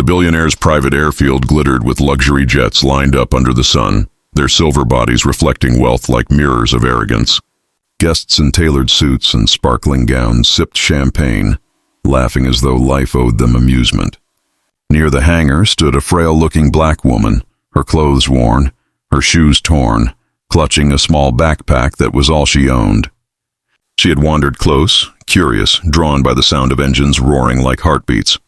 billionaire's private airfield glittered with luxury jets lined up under the sun, their silver bodies reflecting wealth like mirrors of arrogance. Guests in tailored suits and sparkling gowns sipped champagne, laughing as though life owed them amusement. Near the hangar stood a frail-looking black woman, her clothes worn, her shoes torn, clutching a small backpack that was all she owned. She had wandered close, curious, drawn by the sound of engines roaring like heartbeats.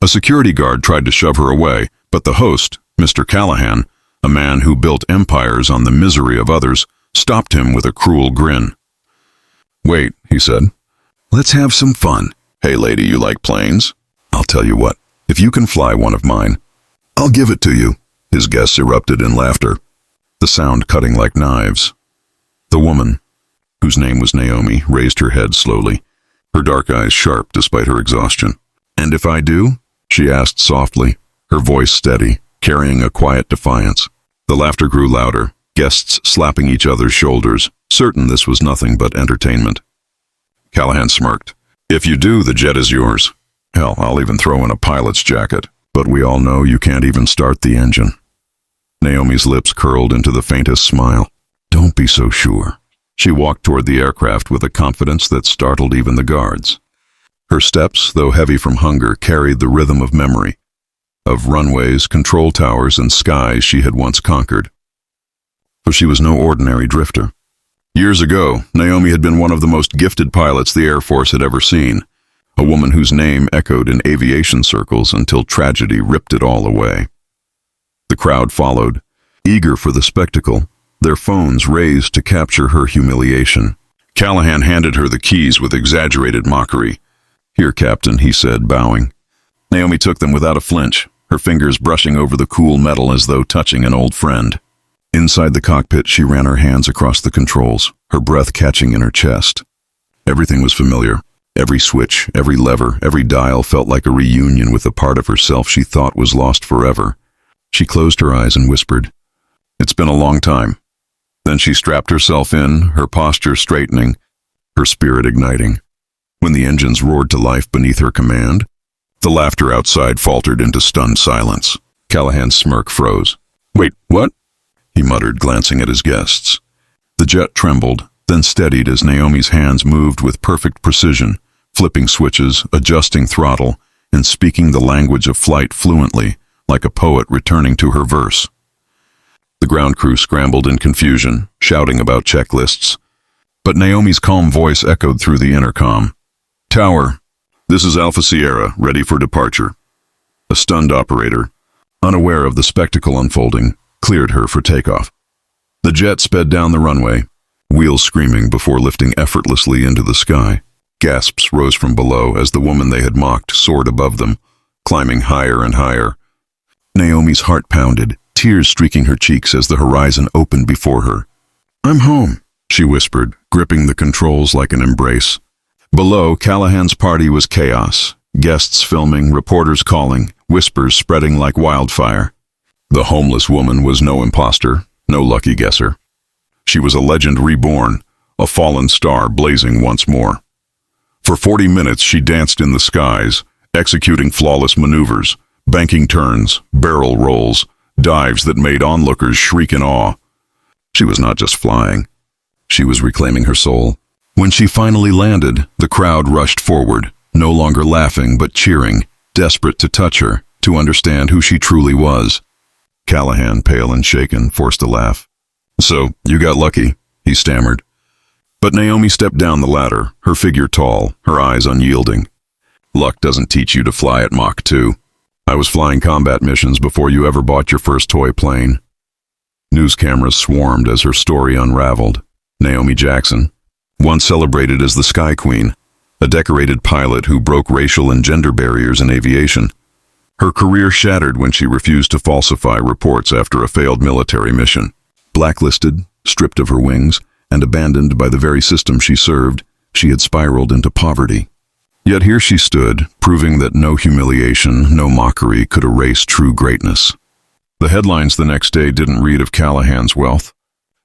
A security guard tried to shove her away, but the host, Mr. Callahan, a man who built empires on the misery of others, stopped him with a cruel grin. "Wait," he said. "Let's have some fun. Hey lady, you like planes? I'll tell you what, if you can fly one of mine, I'll give it to you." His guests erupted in laughter, the sound cutting like knives. The woman, whose name was Naomi, raised her head slowly, her dark eyes sharp despite her exhaustion. "And if I do?" she asked softly, her voice steady, carrying a quiet defiance. The laughter grew louder, guests slapping each other's shoulders, certain this was nothing but entertainment. Callahan smirked. "If you do, the jet is yours. Hell, I'll even throw in a pilot's jacket, but we all know you can't even start the engine." Naomi's lips curled into the faintest smile. "Don't be so sure." She walked toward the aircraft with a confidence that startled even the guards. Her steps, though heavy from hunger, carried the rhythm of memory, of runways, control towers, and skies she had once conquered. For she was no ordinary drifter. Years ago, Naomi had been one of the most gifted pilots the Air Force had ever seen, a woman whose name echoed in aviation circles until tragedy ripped it all away. The crowd followed, eager for the spectacle, their phones raised to capture her humiliation. Callahan handed her the keys with exaggerated mockery. "Here, Captain," he said, bowing. Naomi took them without a flinch, her fingers brushing over the cool metal as though touching an old friend. Inside the cockpit, she ran her hands across the controls, her breath catching in her chest. Everything was familiar. Every switch, every lever, every dial felt like a reunion with a part of herself she thought was lost forever. She closed her eyes and whispered, "It's been a long time." Then she strapped herself in, her posture straightening, her spirit igniting. When the engines roared to life beneath her command, the laughter outside faltered into stunned silence. Callahan's smirk froze. "Wait, what?" he muttered, glancing at his guests. The jet trembled, then steadied as Naomi's hands moved with perfect precision, flipping switches, adjusting throttle, and speaking the language of flight fluently, like a poet returning to her verse. The ground crew scrambled in confusion, shouting about checklists. But Naomi's calm voice echoed through the intercom. "Tower, this is Alpha Sierra, ready for departure." A stunned operator, unaware of the spectacle unfolding, cleared her for takeoff. The jet sped down the runway, wheels screaming before lifting effortlessly into the sky. Gasps rose from below as the woman they had mocked soared above them, climbing higher and higher. Naomi's heart pounded, tears streaking her cheeks as the horizon opened before her. "I'm home," she whispered, gripping the controls like an embrace. Below, Callahan's party was chaos. Guests filming, reporters calling, whispers spreading like wildfire. The homeless woman was no imposter, no lucky guesser. She was a legend reborn, a fallen star blazing once more. For 40 minutes she danced in the skies, executing flawless maneuvers, banking turns, barrel rolls, dives that made onlookers shriek in awe. She was not just flying. She was reclaiming her soul. When she finally landed, the crowd rushed forward, no longer laughing but cheering, desperate to touch her, to understand who she truly was. Callahan, pale and shaken, forced a laugh. "So, you got lucky," he stammered. But Naomi stepped down the ladder, her figure tall, her eyes unyielding. "Luck doesn't teach you to fly at Mach 2. I was flying combat missions before you ever bought your first toy plane." News cameras swarmed as her story unraveled. Naomi Jackson, once celebrated as the Sky Queen, a decorated pilot who broke racial and gender barriers in aviation. Her career shattered when she refused to falsify reports after a failed military mission. Blacklisted, stripped of her wings, and abandoned by the very system she served, she had spiraled into poverty. Yet here she stood, proving that no humiliation, no mockery could erase true greatness. The headlines the next day didn't read of Callahan's wealth,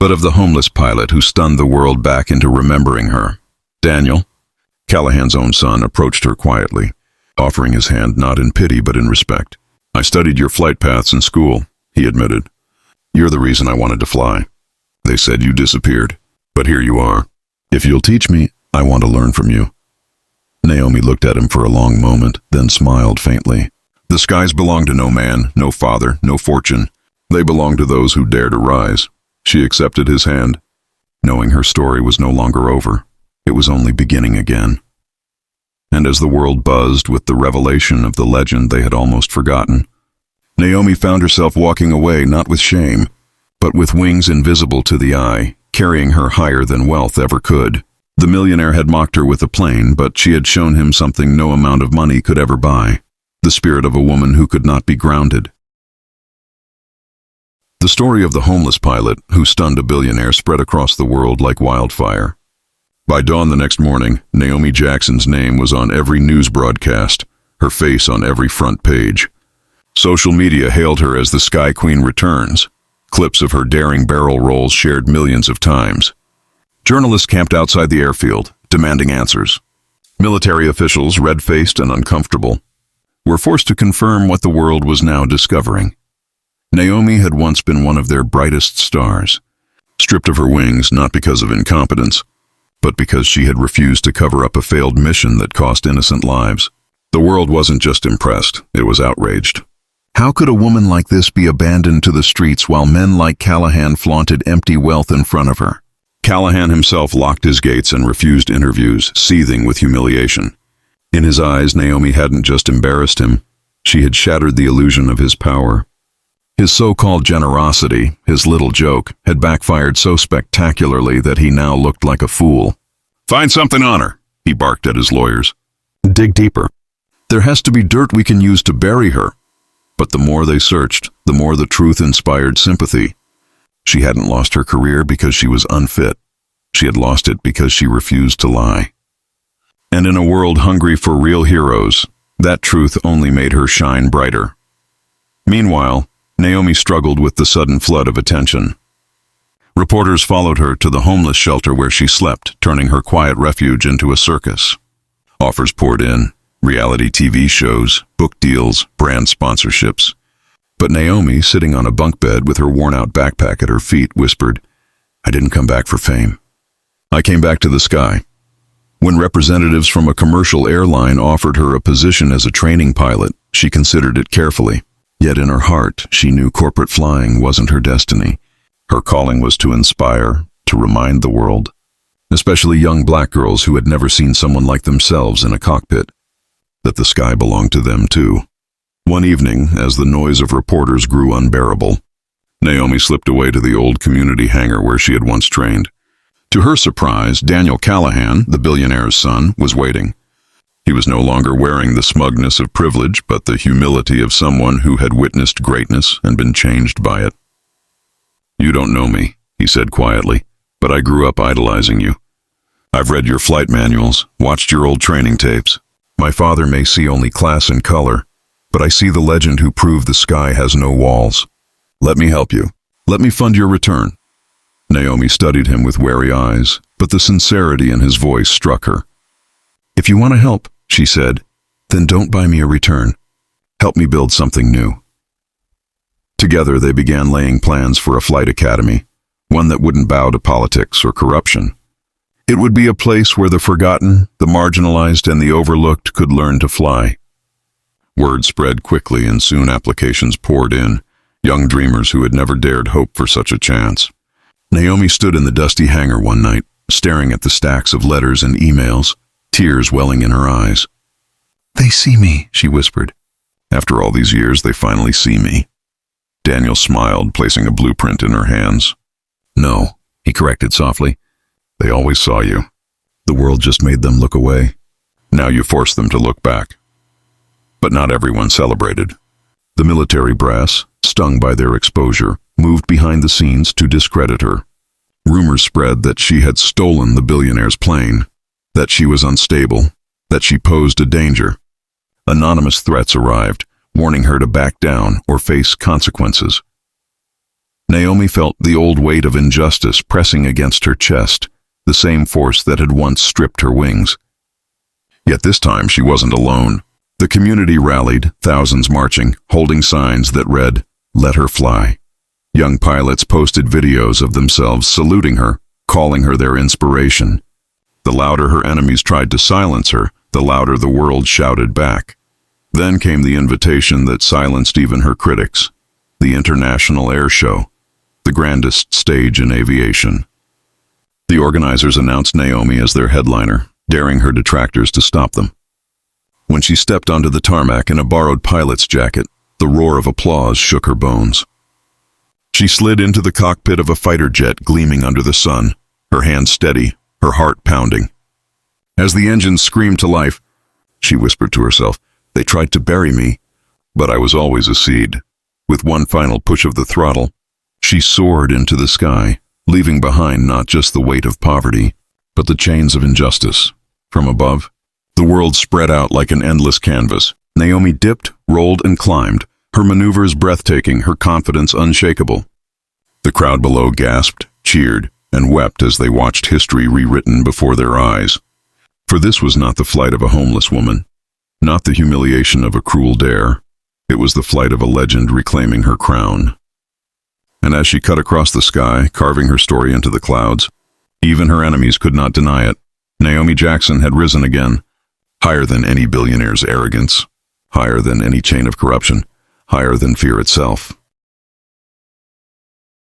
but of the homeless pilot who stunned the world back into remembering her. Daniel, Callahan's own son, approached her quietly, offering his hand not in pity but in respect. I studied your flight paths in school, he admitted. You're the reason I wanted to fly. They said you disappeared, but here you are. If you'll teach me, I want to learn from you. Naomi looked at him for a long moment, then smiled faintly. The skies belong to no man, no father, no fortune. They belong to those who dare to rise. She accepted his hand, knowing her story was no longer over. It was only beginning again. And as the world buzzed with the revelation of the legend they had almost forgotten, Naomi found herself walking away not with shame, but with wings invisible to the eye, carrying her higher than wealth ever could. The millionaire had mocked her with a plane, but she had shown him something no amount of money could ever buy, the spirit of a woman who could not be grounded. The story of the homeless pilot who stunned a billionaire spread across the world like wildfire. By dawn the next morning, Naomi Jackson's name was on every news broadcast, her face on every front page. Social media hailed her as the Sky Queen returns. Clips of her daring barrel rolls shared millions of times. Journalists camped outside the airfield, demanding answers. Military officials, red-faced and uncomfortable, were forced to confirm what the world was now discovering. Naomi had once been one of their brightest stars, stripped of her wings not because of incompetence, but because she had refused to cover up a failed mission that cost innocent lives. The world wasn't just impressed, it was outraged. How could a woman like this be abandoned to the streets while men like Callahan flaunted empty wealth in front of her? Callahan himself locked his gates and refused interviews, seething with humiliation. In his eyes, Naomi hadn't just embarrassed him, she had shattered the illusion of his power. His so-called generosity, his little joke, had backfired so spectacularly that he now looked like a fool. "Find something on her," he barked at his lawyers. "Dig deeper. There has to be dirt we can use to bury her." But the more they searched, the more the truth inspired sympathy. She hadn't lost her career because she was unfit. She had lost it because she refused to lie. And in a world hungry for real heroes, that truth only made her shine brighter. Meanwhile, Naomi struggled with the sudden flood of attention. Reporters followed her to the homeless shelter where she slept, turning her quiet refuge into a circus. Offers poured in. Reality TV shows, book deals, brand sponsorships. But Naomi, sitting on a bunk bed with her worn-out backpack at her feet, whispered, "I didn't come back for fame. I came back to the sky." When representatives from a commercial airline offered her a position as a training pilot, she considered it carefully. Yet in her heart, she knew corporate flying wasn't her destiny. Her calling was to inspire, to remind the world, especially young black girls who had never seen someone like themselves in a cockpit, that the sky belonged to them too. One evening, as the noise of reporters grew unbearable, Naomi slipped away to the old community hangar where she had once trained. To her surprise, Daniel Callahan, the billionaire's son, was waiting. He was no longer wearing the smugness of privilege, but the humility of someone who had witnessed greatness and been changed by it. "You don't know me," he said quietly, "but I grew up idolizing you. I've read your flight manuals, watched your old training tapes. My father may see only class and color, but I see the legend who proved the sky has no walls. Let me help you. Let me fund your return." Naomi studied him with wary eyes, but the sincerity in his voice struck her. "If you want to help," she said, "then don't buy me a return. Help me build something new." Together they began laying plans for a flight academy, one that wouldn't bow to politics or corruption. It would be a place where the forgotten, the marginalized, and the overlooked could learn to fly. Word spread quickly and soon applications poured in, young dreamers who had never dared hope for such a chance. Naomi stood in the dusty hangar one night, staring at the stacks of letters and emails, tears welling in her eyes. "They see me," she whispered. "After all these years, they finally see me." Daniel smiled, placing a blueprint in her hands. "No," he corrected softly. "They always saw you. The world just made them look away. Now you force them to look back." But not everyone celebrated. The military brass, stung by their exposure, moved behind the scenes to discredit her. Rumors spread that she had stolen the billionaire's plane, that she was unstable, that she posed a danger. Anonymous threats arrived, warning her to back down or face consequences. Naomi felt the old weight of injustice pressing against her chest, the same force that had once stripped her wings. Yet this time she wasn't alone. The community rallied, thousands marching, holding signs that read, "Let her fly." Young pilots posted videos of themselves saluting her, calling her their inspiration. The louder her enemies tried to silence her, the louder the world shouted back. Then came the invitation that silenced even her critics, the International Air Show, the grandest stage in aviation. The organizers announced Naomi as their headliner, daring her detractors to stop them. When she stepped onto the tarmac in a borrowed pilot's jacket, the roar of applause shook her bones. She slid into the cockpit of a fighter jet gleaming under the sun, her hands steady, her heart pounding. As the engines screamed to life, she whispered to herself, "They tried to bury me, but I was always a seed." With one final push of the throttle, she soared into the sky, leaving behind not just the weight of poverty, but the chains of injustice. From above, the world spread out like an endless canvas. Naomi dipped, rolled, and climbed, her maneuvers breathtaking, her confidence unshakable. The crowd below gasped, cheered, and wept as they watched history rewritten before their eyes. For this was not the flight of a homeless woman, not the humiliation of a cruel dare. It was the flight of a legend reclaiming her crown. And as she cut across the sky, carving her story into the clouds, even her enemies could not deny it. Naomi Jackson had risen again, higher than any billionaire's arrogance, higher than any chain of corruption, higher than fear itself.